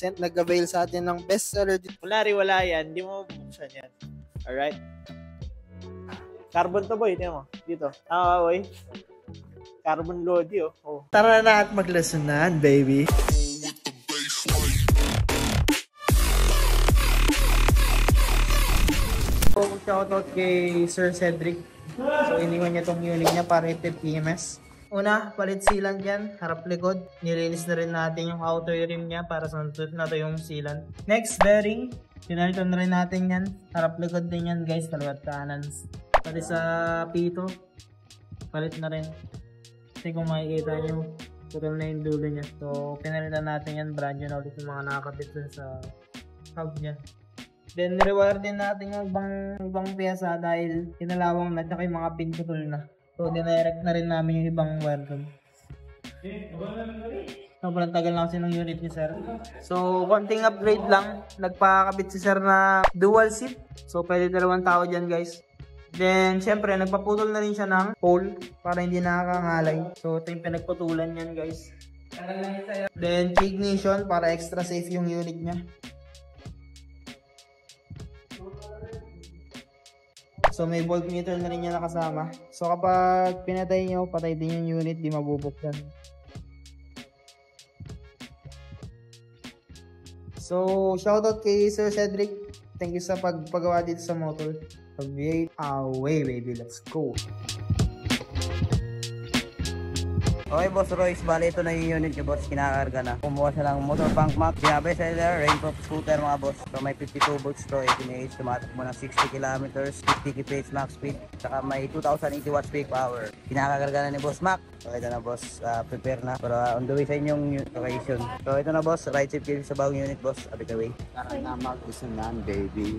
Vincent nag-avail sa atin ng bestseller dito. Wala yan, hindi mo mabuksan yan. Alright? Carbon to boy, tiyan mo. Dito. Tama boy? Carbon Lodi oh. Tara na at maglesonan, baby. So, shoutout kay Sir Cedric. So, iniwan niya tong unit niya para PMS. Una, palit sealant yan, harap likod. Nilinis na rin natin yung outer rim niya para sunod na to yung sealant. Next, bearing. Pinalitan na rin natin yan. Harap likod din yan guys, kaliwat kanan. Pati sa pito, palit na rin. Kasi kung makikita nyo, putol na yung dulo niya. So, pinalitan natin yan, brand new na ulit yung mga nakakabit dun sa hub niya. Then, rewire din natin yung ibang piyesa dahil kinalawang na tsaka yung mga pin putol na. So, dinirect na rin namin yung ibang wire dun. Sobrang tagal lang kasi ng unit ni sir. So, konting upgrade lang. Nagpakabit si sir na dual seat. So, pwede dalawang tao dyan guys. Then, syempre, nagpaputol na rin siya ng hole para hindi nakakangalay. So, ito yung pinagputulan yan guys. Then, ignition para extra safe yung unit niya. So, may voltmeter na rin niya nakasama. So, kapag pinatay nyo, patay din yung unit, di mabubuksan. So, shoutout kay Sir Cedric. Thank you sa pagpagawa dito sa motor. V8 away, baby. Let's go. Okay, Boss Royce, bali ito na yung unit niyo, boss. Kinakarga na. Kumuha siya ng motor punk max, binabe seller, rainproof scooter mga boss. So may 52 volts to, 18 AH, tumatakbo ng 60 kilometers, 50 kph max speed, saka may 2080 watts peak power. Kinakarga na ni Boss Mac. So ito na boss, prepare na para on the way sa inyong location. So ito na boss, ride safe kayo sa bagong unit boss, abit away. Tara na mag-usanan, baby.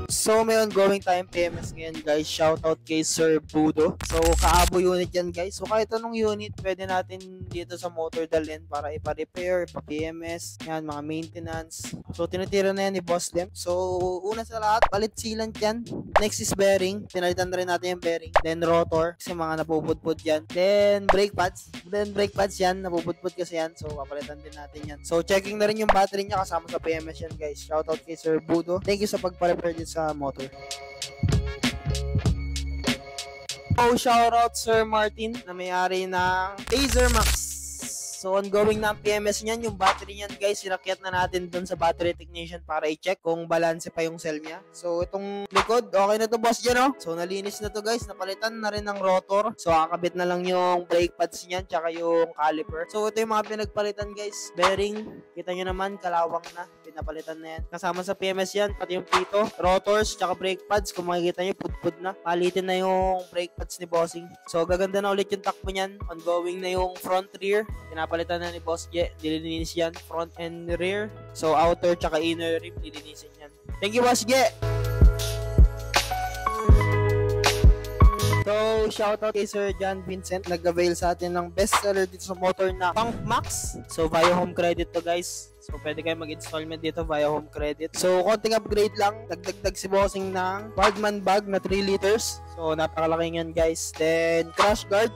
So, may ongoing time PMS ngayon guys. Shoutout kay Sir Budo. So, kaabo unit yan guys. So, kahit anong unit, pwede natin dito sa motor dalhin para ipa-repair, ipa-PMS, yan, mga maintenance. So, tinitira na yan ni Boss Lem. So, una sa lahat, palit sealant yan. Next is bearing. Pinalitan na rin natin yung bearing. Then, rotor. Kasi mga napupudpud yan. Then, brake pads. Yan. Napupudpud kasi yan. So, papalitan din natin yan. So, checking na rin yung battery niya kasama sa PMS yan guys. Shoutout kay Sir Budo. Thank you sa pagpa-repair din sa motor. Oh, shoutout Sir Martin na may-ari ng Acer Max. So, ongoing na ang PMS niyan. Yung battery niyan guys, sinakyat na natin dun sa battery technician para i-check kung balanse pa yung cell niya. So, itong likod, okay na to boss dyan, oh. So, nalinis na to guys. Napalitan na rin ng rotor. So, kakabit na lang yung brake pads niyan, tsaka yung caliper. So, ito yung mga pinagpalitan guys. Bearing, kita nyo naman, kalawang na. Pinapalitan na yan. Kasama sa PMS yan, pati yung pito, rotors, tsaka brake pads. Kung makikita nyo, pudpud na. Palitin na yung brake pads ni Bossing. So, gaganda na ulit yung takbo niyan. Ongoing na yung front rear. Pinapalitan na ni Boss J. Dilininis yan, front and rear. So, outer tsaka inner rim, dilinisin yan. Thank you, Boss J! So, shoutout kay Sir John Vincent. Nag-avail sa atin ng bestseller dito sa motor na Punk Max. So, via home credit to guys. So, pwede kayo mag-installment dito via home credit. So, konting upgrade lang. Nagdagdag si Bossing ng Wildman bag na 3 liters. So, napakalaki yan guys. Then, crash guard.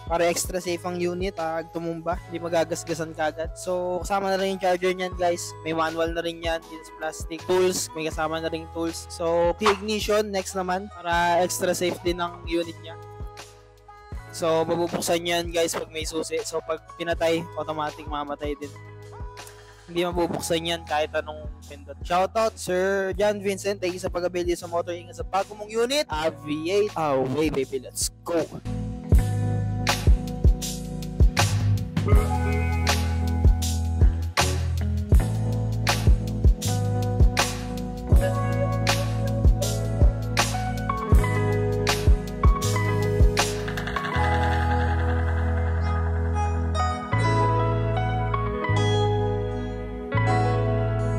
Para extra safe ang unit pag tumumba, hindi magagasgasan kagad. So, kasama na rin yung charger niyan guys. May manual na rin yan, this plastic. Tools, may kasama na rin tools. So, ignition next naman para extra safe din ang unit niya. So, mabubuksan yan guys pag may susi. So, pag pinatay, automatic mamatay din. Hindi mabubuksan yan kahit anong pindot. Shoutout Sir John Vincent. Thank you sa pag-avail sa motor. Ingat sa bago mong unit. V8 away baby, let's go!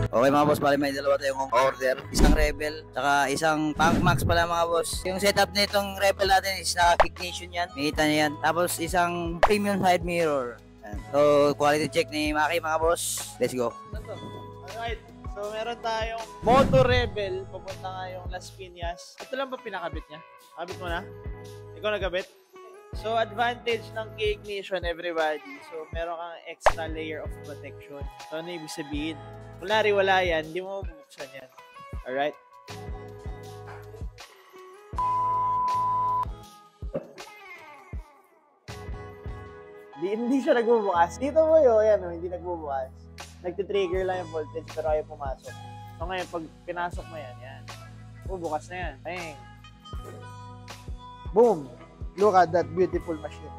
Okay mga boss, bali may dalawa tayong order. Isang Rebel, saka isang Punk Max pala mga boss. Yung setup nitong Rebel natin is naka-ignition yan. Makita niya yan. Tapos isang premium side mirror. Yan. So, quality check ni Maki mga boss. Let's go. Alright. So, meron tayong Moto Rebel. Papunta nga yung Las Piñas. Ito lang ba pinakabit niya? Kabit mo na? Ikaw nagabit? So, advantage ng K-Ignition, everybody. So, meron kang extra layer of protection. So, ano ibig sabihin? Kunwari wala yan, hindi mo mabubuksan yan. Alright? Hindi siya nagbubukas. Dito mo yun, yan, hindi nagbubukas. Nagtitrigger lang yung voltage pero ayaw pumasok. So ngayon, pag pinasok mo yan, bubukas na yan. Bang! Boom! Look at that beautiful machine.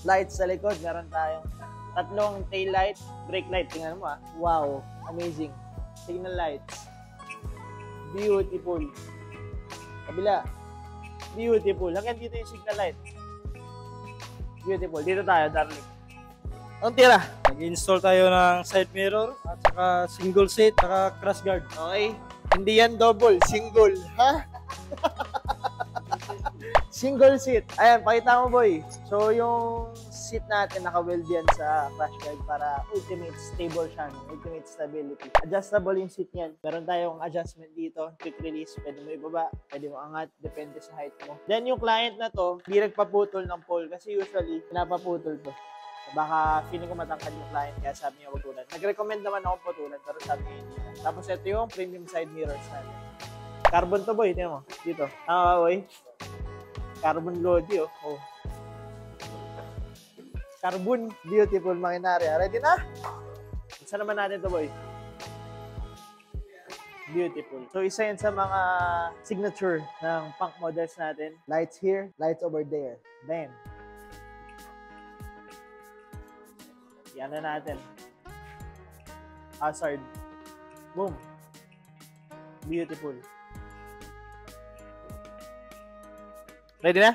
Lights sa likod, meron tayong tatlong tail light, brake light. Tingnan mo Wow! Amazing. Signal lights. Beautiful. Kabila. Beautiful. Hanggang dito yung signal light. Beautiful. Dito tayo, darling. Ang tira. Nag-install tayo ng side mirror at saka single seat at crash guard. Okay. Hindi yan double. Single. Ha? Single seat. Ayan, pakita mo, boy. So, yung seat natin naka-weld yan sa crash guard para ultimate stable siya. Ultimate stability. Adjustable yung seat niyan. Meron tayong adjustment dito. Quick release. Pwede mo ibaba. Pwede mo angat. Depende sa height mo. Then, yung client na to, hindi nagpaputol ng pole kasi usually, pinapaputol to. Baka feeling ko matangkad yung client kaya sabi niya wag tulan. Nag-recommend naman ako putulan pero sabi niya hindi na. Tapos ito yung premium side mirrors natin. Carbon to, boy. Tingnan mo. Dito. Tama, boy? Carbon Lodi, oh. Carbon. Beautiful makinarya. Ready na? Saan naman natin to, boy? Beautiful. So, isa yan sa mga signature ng punk models natin. Lights here, lights over there. Then, yan na natin. Hazard. Boom. Beautiful. Ready na?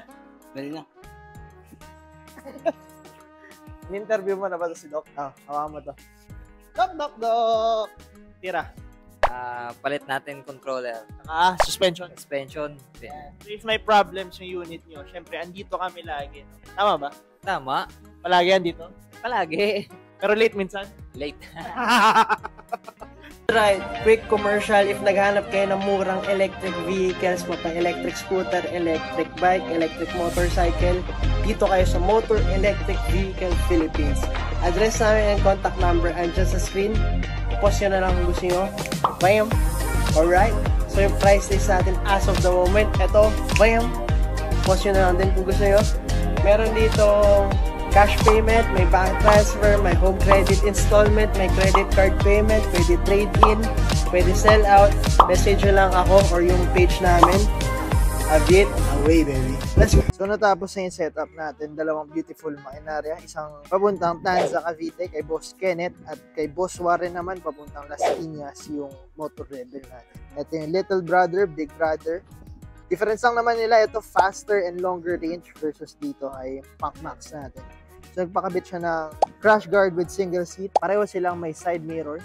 Ready na. In-interview mo na ba ito si Doc? Hawakan mo to. Doc! Tira. Palit natin controller. Suspension. Suspension. Yeah. So if may problems yung unit nyo, syempre, andito kami lagi. Tama ba? Tama. Palagi andito? Palagi. Pero late minsan? Late. Right, quick commercial. If naghanap kayo ng murang electric vehicles, electric scooter, electric bike, electric motorcycle, dito kayo sa Motor Electric Vehicle Philippines. Address namin and contact number andyan sa screen. Post nyo na lang kung gusto nyo. Bam! Alright, so yung price list natin as of the moment, eto, bam! Post nyo na lang din kung gusto nyo. Meron dito cash payment, may bank transfer, may home credit installment, may credit card payment, pwede trade-in, pwede sell out. Message nyo lang ako or yung page namin. A bit away, baby. Let's go. So natapos na yung setup natin. Dalawang beautiful makinarya. Isang papuntang Tanza, Cavite kay Boss Kenneth at kay Boss Warren naman papuntang Las Piñas yung Motor Rebel natin. Ito yung little brother, big brother. Difference lang naman nila, ito faster and longer range versus dito ay Punk Max natin. So, nagpakabit siya ng crash guard with single seat. Pareho silang may side mirrors.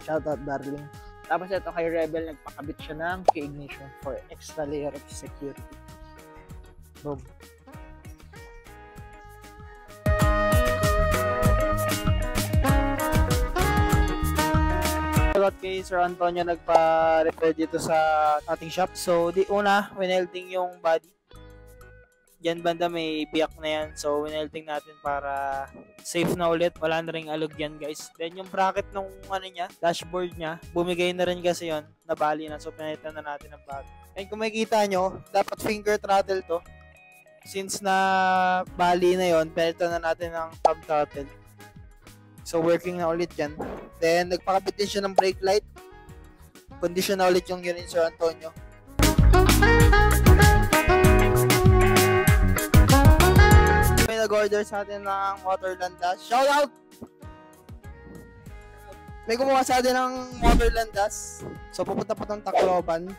Shout out, darling. Tapos ito kay Rebel, nagpakabit siya ng K-Ignition for extra layer of security. Boom. Shoutout kay Sir Antonio nagpa-repair dito sa ating shop. So, una, winelding yung body. Diyan banda may biyak na yan. So, winelting natin para safe na ulit. Wala na rin alog yan, guys. Then, yung bracket ng niya, dashboard niya, bumigay na rin kasi yon, nabali na. So, pinalitan na natin ang bago. And kung makikita nyo, dapat finger throttle to. Since na bali na yon, pinalitan na natin ng thumb throttle. So, working na ulit yan. Then, nagpakabit din siya ng brake light. Condition na ulit yung unit, Sir Antonio. Nag-order sa atin ng Motorland Dash. Shout out! May gumawa sa atin ng Motorland Dash. So, pupunta po itong Tacloban.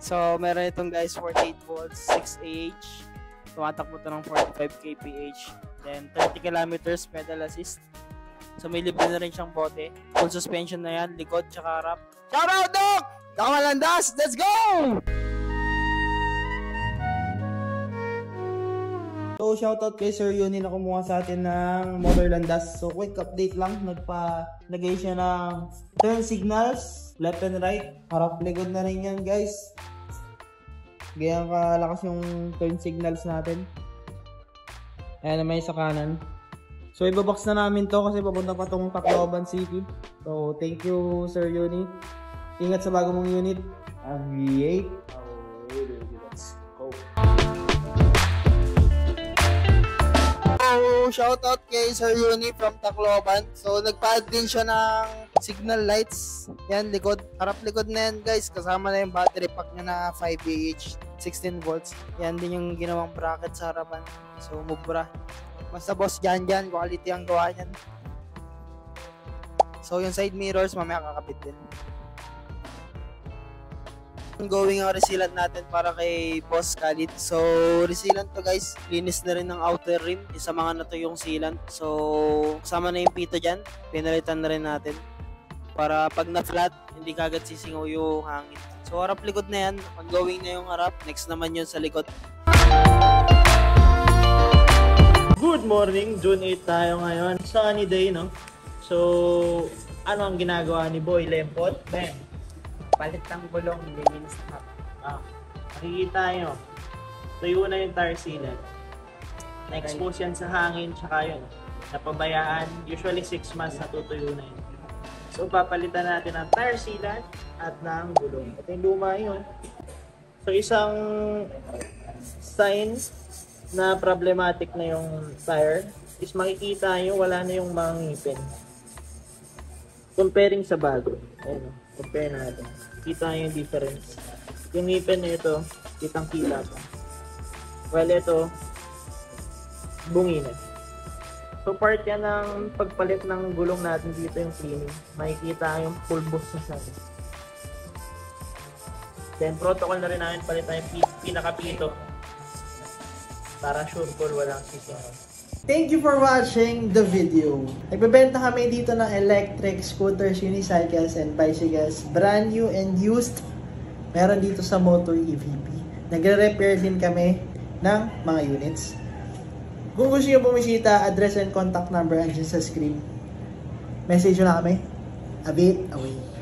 So, meron itong guys 48 volts, 6Ah. Tumatakbo ito ng 45 kph. Then, 30 kilometers pedal assist. So, may libre na rin siyang bote. Full suspension na yan, likod tsaka harap. Shout out, Doc! Tacloban Dash! Let's go! So, shoutout kay Sir Yuni na kumuha sa atin ng Motorland Dash. So, quick update lang. Nagpa-lagay siya ng turn signals, left and right. Harap likod na rin yan, guys. Ganyan kalakas yung turn signals natin. Ayan na may sa kanan. So ibabox na namin to kasi papunta pa tong Tacloban City. So thank you Sir Yuni. Ingat sa bago mong unit. Aviate. Let's go. So, shoutout kay Sir Yuni from Tacloban. So, nagpa-add din siya ng signal lights. Yan, likod. Harap likod na yan, guys. Kasama na yung battery pack niya na 5Ah, 16 volts. Yan din yung ginawang bracket sa harapan. So, mubra. Basta boss, dyan, quality ang gawa niyan. So, yung side mirrors, mamaya kakapit din. Going ang resealant natin para kay Boss Khalid. So, resealant to guys. Linis na rin ng outer rim. Isa mga na to yung sealant. So, kasama na yung pito dyan. Pinalitan na rin natin. Para pag na-flat, hindi kagad sisingaw yung hangin. So, harap likod na yan. Ongoing na yung harap. Next naman yun sa likod. Good morning! June 8 tayo ngayon. Sunny day, no? So, ano ang ginagawa ni Boy Lempot? Ben, Palit ng gulong, lilinis na. makikita nyo. Tuyo na yung tire sealant. Na-expose yan sa hangin, tsaka yun. Napabayaan, usually 6 months natutuyo na yun. So, papalitan natin ang tire sealant at ng gulong. Ito yung luma yun. So, isang sign na problematic na yung tire is makikita nyo, wala na yung mga ngipin. Comparing sa bago. Ayun, compare natin. Kita nyo yung difference. Yung ngipin na ito, kitang-kita pa. Well, ito, bungi na. So, part yan ng pagpalit ng gulong natin dito yung cleaning. Makikita yung pulbos na sa atin. Then, protocol na rin namin palitan yung pinakapito. Para sure call walang sisingaw. Thank you for watching the video. Nagbebenta kami dito ng electric scooters, unicycles, and bicycles. Brand new and used. Meron dito sa Motor EVP. Nagre-repair din kami ng mga units. Kung gusto nyo bumisita, address and contact number andyan sa screen. Message nyo na kami. A bit away.